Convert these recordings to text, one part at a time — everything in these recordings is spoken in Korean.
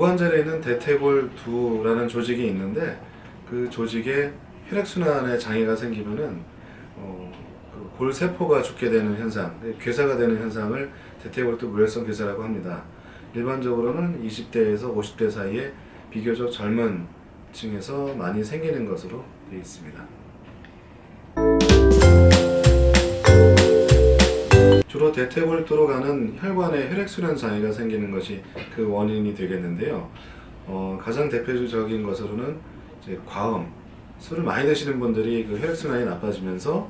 고관절에는 대퇴골두라는 조직이 있는데 그 조직에 혈액순환에 장애가 생기면은 그 골세포가 죽게 되는 현상, 괴사가 되는 현상을 대퇴골두 무혈성 괴사라고 합니다. 일반적으로는 20대에서 50대 사이에 비교적 젊은 층에서 많이 생기는 것으로 되어 있습니다. 주로 대퇴골두로 가는 혈관에 혈액순환 장애가 생기는 것이 그 원인이 되겠는데요. 가장 대표적인 것으로는 이제 과음, 술을 많이 드시는 분들이 그 혈액순환이 나빠지면서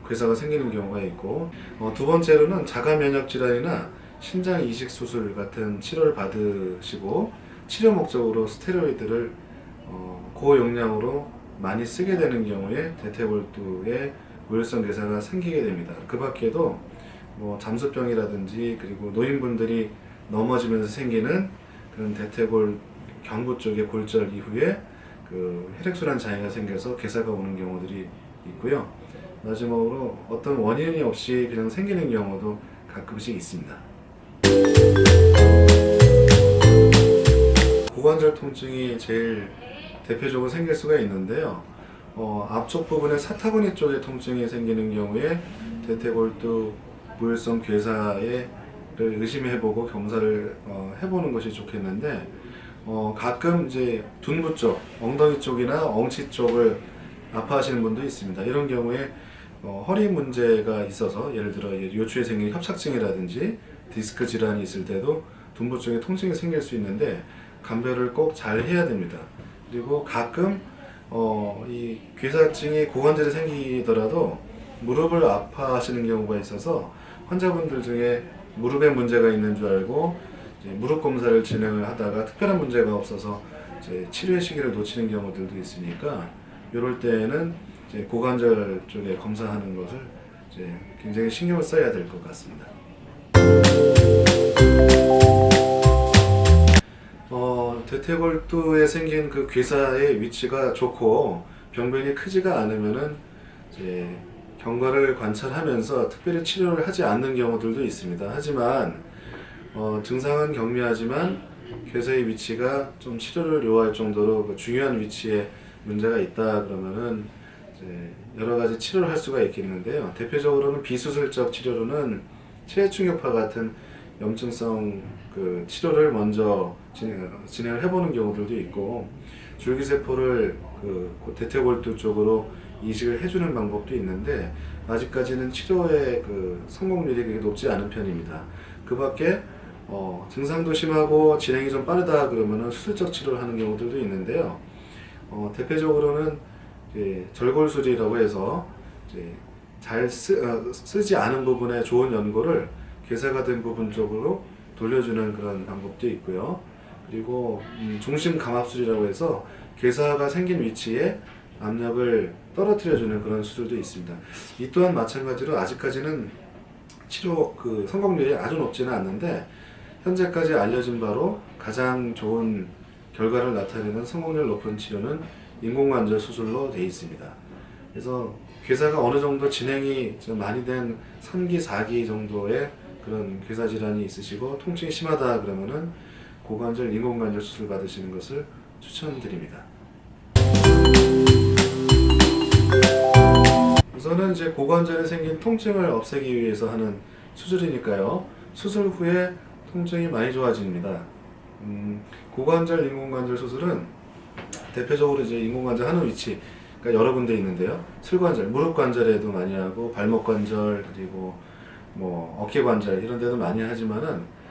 괴사가 생기는 경우가 있고, 두 번째로는 자가 면역 질환이나 신장 이식 수술 같은 치료를 받으시고 치료 목적으로 스테로이드를 고용량으로 많이 쓰게 되는 경우에 대퇴골두에 무혈성 괴사가 생기게 됩니다. 그 밖에도 잠수병이라든지 그리고 노인분들이 넘어지면서 생기는 그런 대퇴골 경부 쪽의 골절 이후에 그 혈액순환 장애가 생겨서 괴사가 오는 경우들이 있고요. 마지막으로 어떤 원인이 없이 그냥 생기는 경우도 가끔씩 있습니다. 고관절 통증이 제일 대표적으로 생길 수가 있는데요. 앞쪽 부분에 사타구니 쪽에 통증이 생기는 경우에 대퇴골두 무혈성 괴사를 의심해보고 검사를 해보는 것이 좋겠는데, 가끔 이제 둔부 쪽, 엉덩이 쪽이나 엉치 쪽을 아파하시는 분도 있습니다. 이런 경우에 허리 문제가 있어서, 예를 들어 요추에 생긴 협착증이라든지 디스크 질환이 있을 때도 둔부 쪽에 통증이 생길 수 있는데 감별을 꼭 잘 해야 됩니다. 그리고 가끔 이 괴사증이 고관절에 생기더라도 무릎을 아파하시는 경우가 있어서 환자분들 중에 무릎에 문제가 있는 줄 알고 이제 무릎 검사를 진행을 하다가 특별한 문제가 없어서 이제 치료의 시기를 놓치는 경우들도 있으니까, 이럴 때에는 이제 고관절 쪽에 검사하는 것을 이제 굉장히 신경을 써야 될 것 같습니다. 대퇴골두에 생긴 그 괴사의 위치가 좋고 병변이 크지가 않으면은 이제 경과를 관찰하면서 특별히 치료를 하지 않는 경우들도 있습니다. 하지만 증상은 경미하지만 괴사의 위치가 좀 치료를 요할 정도로 그 중요한 위치에 문제가 있다 그러면은 이제 여러 가지 치료를 할 수가 있겠는데요. 대표적으로는 비수술적 치료로는 체해충격파 같은 염증성 그 치료를 먼저 진행을 해보는 경우들도 있고, 줄기세포를 그 대퇴골두 쪽으로 이식을 해주는 방법도 있는데 아직까지는 치료의 그 성공률이 그렇게 높지 않은 편입니다. 그 밖에 증상도 심하고 진행이 좀 빠르다 그러면은 수술적 치료를 하는 경우들도 있는데요. 대표적으로는 이제 절골술이라고 해서 이제 잘 쓰지 않은 부분에 좋은 연골을 괴사가 된 부분 쪽으로 돌려주는 그런 방법도 있고요. 그리고 중심 감압술이라고 해서 괴사가 생긴 위치에 압력을 떨어뜨려주는 그런 수술도 있습니다. 이 또한 마찬가지로 아직까지는 치료 그 성공률이 아주 높지는 않는데, 현재까지 알려진 바로 가장 좋은 결과를 나타내는 성공률 높은 치료는 인공관절 수술로 되어 있습니다. 그래서 괴사가 어느 정도 진행이 좀 많이 된 3기, 4기 정도의 그런 괴사 질환이 있으시고 통증이 심하다 그러면은 고관절 인공관절 수술 받으시는 것을 추천드립니다. 우선은 이제 고관절에 생긴 통증을 없애기 위해서 하는 수술이니까요. 수술 후에 통증이 많이 좋아집니다. 고관절 인공관절 수술은 대표적으로 이제 인공관절 하는 위치, 그러니까 여러 군데 있는데요. 슬관절, 무릎 관절에도 많이 하고 발목 관절, 그리고 어깨 관절 이런 데도 많이 하지만은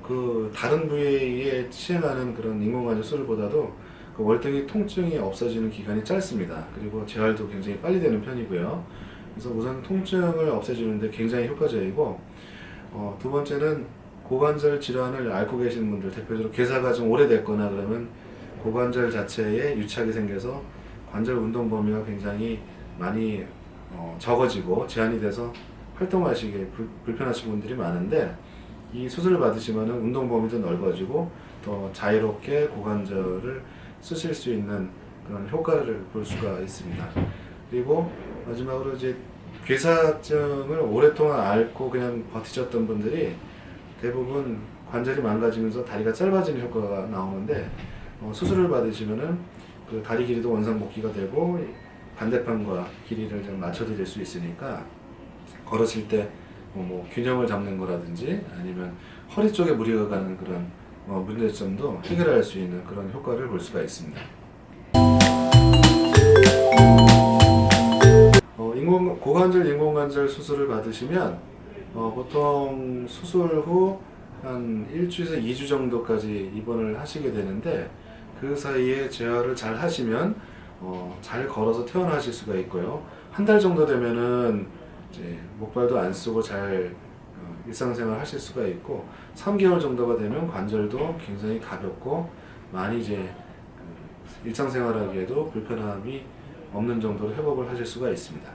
그 다른 부위에 시행하는 그런 인공관절 수술보다도 그 월등히 통증이 없어지는 기간이 짧습니다. 그리고 재활도 굉장히 빨리 되는 편이고요. 그래서 우선 통증을 없애주는데 굉장히 효과적이고, 두 번째는 고관절 질환을 앓고 계시는 분들, 대표적으로 괴사가 좀 오래됐거나 그러면 고관절 자체에 유착이 생겨서 관절 운동 범위가 굉장히 많이 적어지고 제한이 돼서 활동하시기에 불편하신 분들이 많은데, 이 수술을 받으시면 운동 범위도 넓어지고 더 자유롭게 고관절을 쓰실 수 있는 그런 효과를 볼 수가 있습니다. 그리고 마지막으로 이제 괴사증을 오랫동안 앓고 그냥 버티셨던 분들이 대부분 관절이 망가지면서 다리가 짧아지는 효과가 나오는데 수술을 받으시면은 그 다리 길이도 원상복귀가 되고 반대편과 길이를 좀 맞춰드릴 수 있으니까 걸으실 때 뭐 균형을 잡는 거라든지 아니면 허리 쪽에 무리가 가는 그런 문제점도 해결할 수 있는 그런 효과를 볼 수가 있습니다. 고관절 인공관절 수술을 받으시면 보통 수술 후 한 1주에서 2주 정도까지 입원을 하시게 되는데 그 사이에 재활을 잘 하시면 잘 걸어서 퇴원하실 수가 있고요. 한 달 정도 되면은 이제 목발도 안 쓰고 잘 일상생활 하실 수가 있고 3개월 정도가 되면 관절도 굉장히 가볍고 많이 이제 일상생활하기에도 불편함이 없는 정도로 회복을 하실 수가 있습니다.